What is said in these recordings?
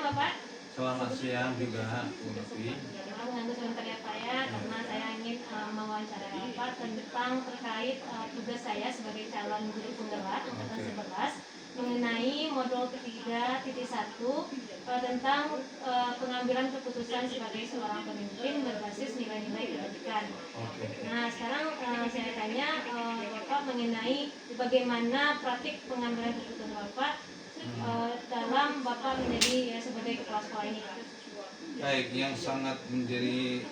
Bapak. Selamat siang juga, Bu Novi. Mengganggu sebentar ya Pak ya, karena saya ingin mewawancarai Bapak tentang terkait tugas saya sebagai calon guru penggerak angkatan 11 mengenai modul ketiga titik 1 tentang pengambilan keputusan sebagai seorang pemimpin berbasis nilai-nilai kebajikan. Nah sekarang saya tanya Bapak mengenai bagaimana praktik pengambilan keputusan Bapak dalam Bapak menjadi sebagai kepala sekolah ini. Baik, yang sangat menjadi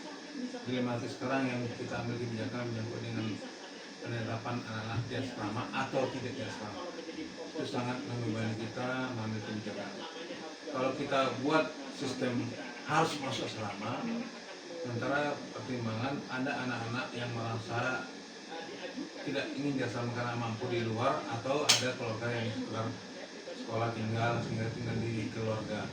dilematis sekarang yang kita ambil kebijakan menyangkut dengan penerapan anak-anak di asrama atau tidak di asrama. Itu sangat membebani kita mengambil kebijakan. Kalau kita buat sistem harus masuk asrama, sementara pertimbangan ada anak-anak yang merasa tidak ingin di asrama karena mampu di luar, atau ada keluarga yang sekedar sekolah tinggal sehingga tinggal di keluarga.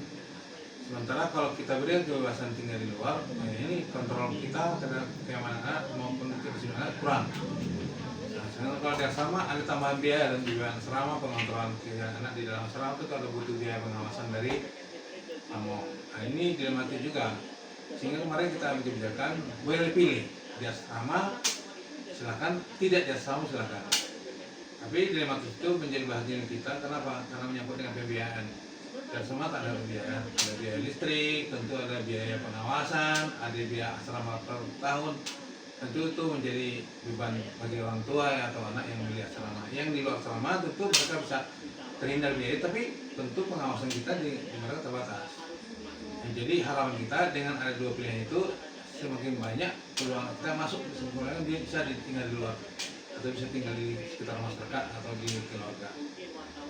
Sementara kalau kita beri kebebasan tinggal di luar, ini kontrol kita terhadap keamanan maupun kebersihan kurang. Nah, sedangkan kalau di asrama ada tambahan biaya, dan juga asrama pengontrolan kegiatan anak di dalam asrama itu kalau butuh biaya pengawasan dari AMO. Nah, ini dilematis juga. Sehingga kemarin kita ambil kebijakan boleh pilih di asrama silakan, tidak di asrama silakan. Tapi dilematis itu menjadi bahagian kita. Kenapa? Karena menyangkut dengan pembiayaan. Dan semua tak ada biaya, ada biaya listrik, tentu ada biaya pengawasan, ada biaya asrama per tahun. Tentu itu menjadi beban bagi orang tua atau anak yang memilih asrama. Yang di luar asrama tentu mereka bisa terhindar biaya, tapi tentu pengawasan kita di mereka terbatas. Nah, jadi harapan kita dengan ada dua pilihan itu, semakin banyak peluang kita masuk ke sekolah yang bisa tinggal di luar atau bisa tinggal di sekitar masyarakat atau di keluarga.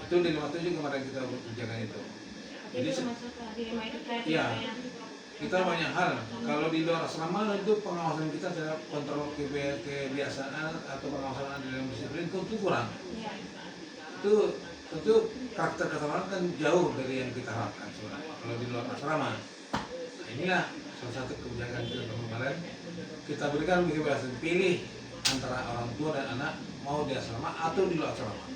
Itu dilematis juga kemarin kita kerjakan itu. Jadi ya, kita banyak hal. Kalau di luar asrama itu pengawasan kita terhadap kontrol kebiasaan atau pengawasan di dalam disiplin itu kurang. Itu tentu karakter keselamatan kan jauh dari yang kita harapkan sebenarnya kalau di luar asrama. Nah, inilah salah satu kebijakan kita kemarin. Kita berikan kebebasan pilih antara orang tua dan anak mau di asrama atau di luar asrama.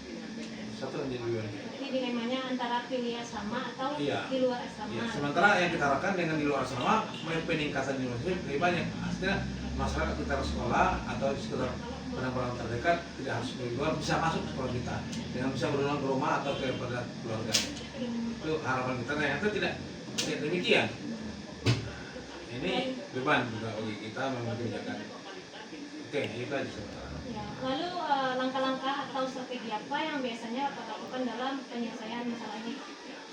Satu menjadi pilihan kita. Jadi dilemanya antara pilih asrama atau di luar asrama. Iya. Sementara yang kita harapkan dengan di luar asrama peningkatan di luar asrama lebih banyak. Artinya masyarakat sekitar sekolah atau di sekitar penampungan terdekat tidak harus di luar, bisa masuk ke sekolah kita dengan bisa berulang ke rumah atau kepada keluarganya. Itu harapan kita. Ternyata tidak demikian. Ini beban juga bagi kita membuat kebijakan. Oke, itu aja sementara. Lalu langkah-langkah atau strategi apa yang biasanya Bapak lakukan dalam penyelesaian masalah ini?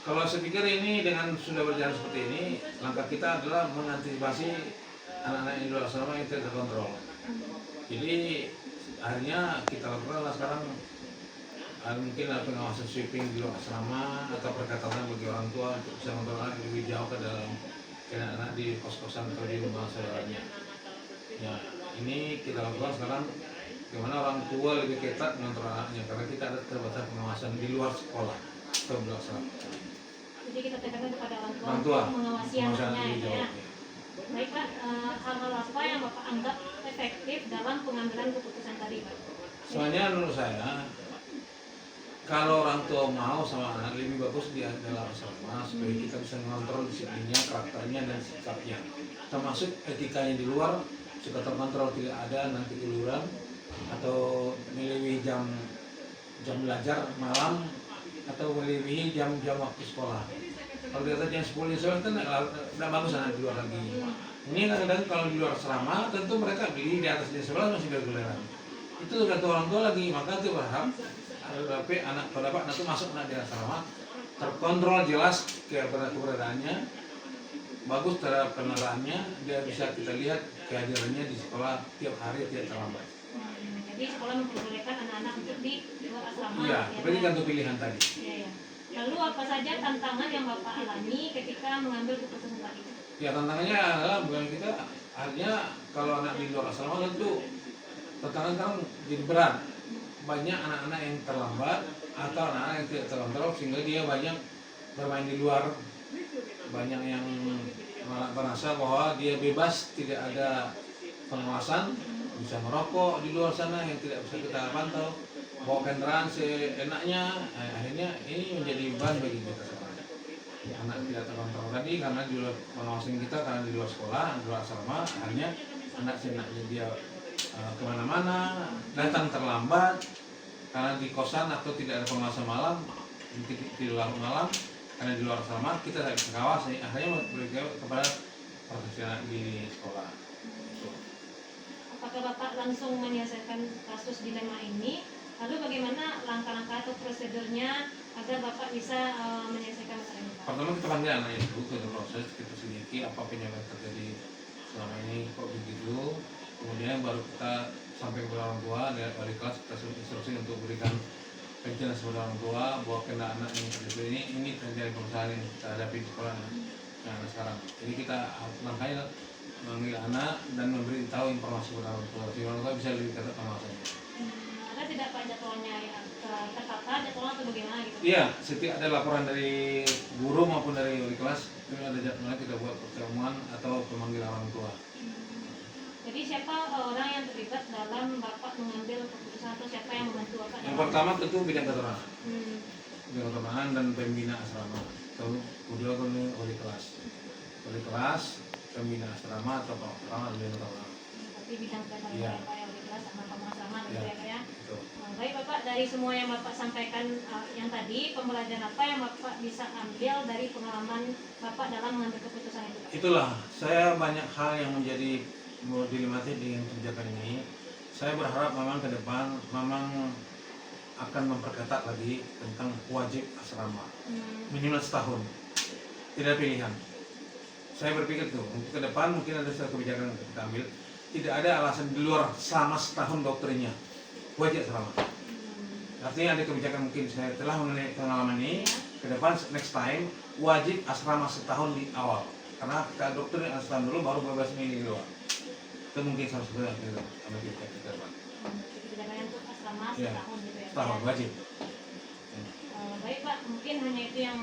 Kalau saya pikir ini dengan sudah berjalan seperti ini, langkah kita adalah mengantisipasi anak-anak yang di luar asrama yang tidak terkontrol. Jadi akhirnya kita lakukan sekarang mungkin ada pengawasan sweeping di luar asrama atau perkataan bagi orang tua untuk bisa mengontrol anak lebih jauh ke dalam anak-anak di kos-kosan atau di rumah saudaranya. Ya, ini kita lakukan sekarang. Bagaimana orang tua lebih ketat mengontrol anaknya karena kita ada terbatas pengawasan di luar sekolah atau di luar asrama. Jadi kita tekankan kepada orang tua untuk mengawasi anaknya ya. Baik Pak, hal-hal apa yang Bapak anggap efektif dalam pengambilan keputusan tadi Pak? Soalnya menurut saya, kalau orang tua mau sama anak lebih bagus di dalam asrama supaya kita bisa mengontrol disiplinnya, karakternya dan sikapnya. Termasuk etikanya di luar suka terkontrol, tidak ada nanti keluran atau melebihi jam belajar malam atau melebihi jam waktu sekolah. Kalau di atas jam 10 sore kan tidak bagus anak di luar lagi. Ini kadang-kadang kalau di luar asrama tentu mereka beli di atas jam 11 masih bergeleran. Itu kata orang tua lagi, maka itu berharap ada anak pada Pak nanti masuk anak di asrama terkontrol jelas keberadaannya, bagus terhadap peneraannya, dia bisa kita lihat kehadirannya di sekolah tiap hari tidak terlambat. Jadi sekolah memperbolehkan anak-anak untuk di luar asrama. Iya, seperti kan pilihan tadi. Iya. Lalu apa saja tantangan yang Bapak alami ketika mengambil keputusan tadi? Ya, tantangannya adalah bukan kita, artinya kalau anak di luar asrama tentu tantangan sekarang jadi berat. Banyak anak-anak yang terlambat atau anak-anak yang tidak terkontrol sehingga dia banyak bermain di luar. Banyak yang merasa bahwa dia bebas, tidak ada pengawasan, bisa merokok di luar sana yang tidak bisa kita pantau, bawa kendaraan seenaknya. Akhirnya ini menjadi beban bagi kita sekarang. anak tidak terkontrol tadi karena di luar pengawasan kita, karena di luar sekolah, di luar asrama, akhirnya anak senaknya dia kemana-mana, datang terlambat karena di kosan atau tidak ada pengawasan malam, di luar malam, karena di luar asrama kita tidak bisa kawas, akhirnya berikan kepada profesional di sekolah. Apakah Bapak langsung menyelesaikan kasus dilema ini? Lalu bagaimana langkah-langkah atau prosedurnya agar Bapak bisa menyelesaikan masalah ini, Pak? Pertama kita panggil anak itu, kita proses, kita selidiki apa penyebab terjadi selama ini kok begitu. Kemudian baru kita sampai kepada orang tua, dari wali kelas kita instruksi untuk berikan penjelasan kepada orang tua bahwa kena anak yang terjadi ini terjadi permasalahan yang kita hadapi di sekolah yang ada sekarang. Jadi kita langkahnya memanggil anak dan memberitahu informasi kepada orang tua, sehingga orang tua bisa lebih ketat pengawasannya. Ada tidak Pak jadwalnya ya, tertata jadwalnya atau bagaimana gitu? Iya, setiap ada laporan dari guru maupun dari wali kelas, itu ada jadwalnya kita buat pertemuan atau pemanggilan orang tua. Jadi siapa orang yang terlibat dalam Bapak mengambil keputusan atau siapa yang membantu Bapak? Yang pertama tentu bidang keterangan, Hmm. bidang keterangan dan pembina asrama. Kedua kan wali kelas, pembina asrama atau pengawas bidang keterangan. Tapi bidang keterangan Iya. Bapak yang di kelas sama pemasaran gitu Iya. ya Pak ya. Betul. Baik Bapak, dari semua yang Bapak sampaikan yang tadi, pembelajaran apa yang Bapak bisa ambil dari pengalaman Bapak dalam mengambil keputusan itu Pak? Itulah, saya banyak hal yang menjadi dilematis dengan kebijakan ini. Saya berharap memang ke depan memang akan memperketat lagi tentang wajib asrama minimal setahun, tidak pilihan. Saya berpikir tuh untuk ke depan mungkin ada satu kebijakan yang kita ambil, tidak ada alasan di luar selama setahun dokternya wajib asrama. Artinya ada kebijakan, mungkin saya telah mengenai pengalaman ini, ke depan next time wajib asrama setahun di awal, karena kita dokter yang setahun dulu baru bebas milih di luar. Itu mungkin salah satu yang kita ambil ke depan. Kebijakan untuk asrama Iya, setahun gitu ya. setahun wajib. Baik Pak, mungkin hanya itu yang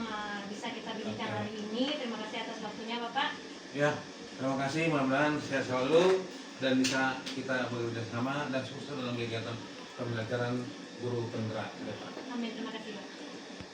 bisa kita bincang hari ini. Terima kasih atas waktunya Bapak. Ya, terima kasih, mudah-mudahan sehat selalu dan bisa kita bekerja sama dan sukses dalam kegiatan pembelajaran guru penggerak ke depan. Amin, terima kasih Pak.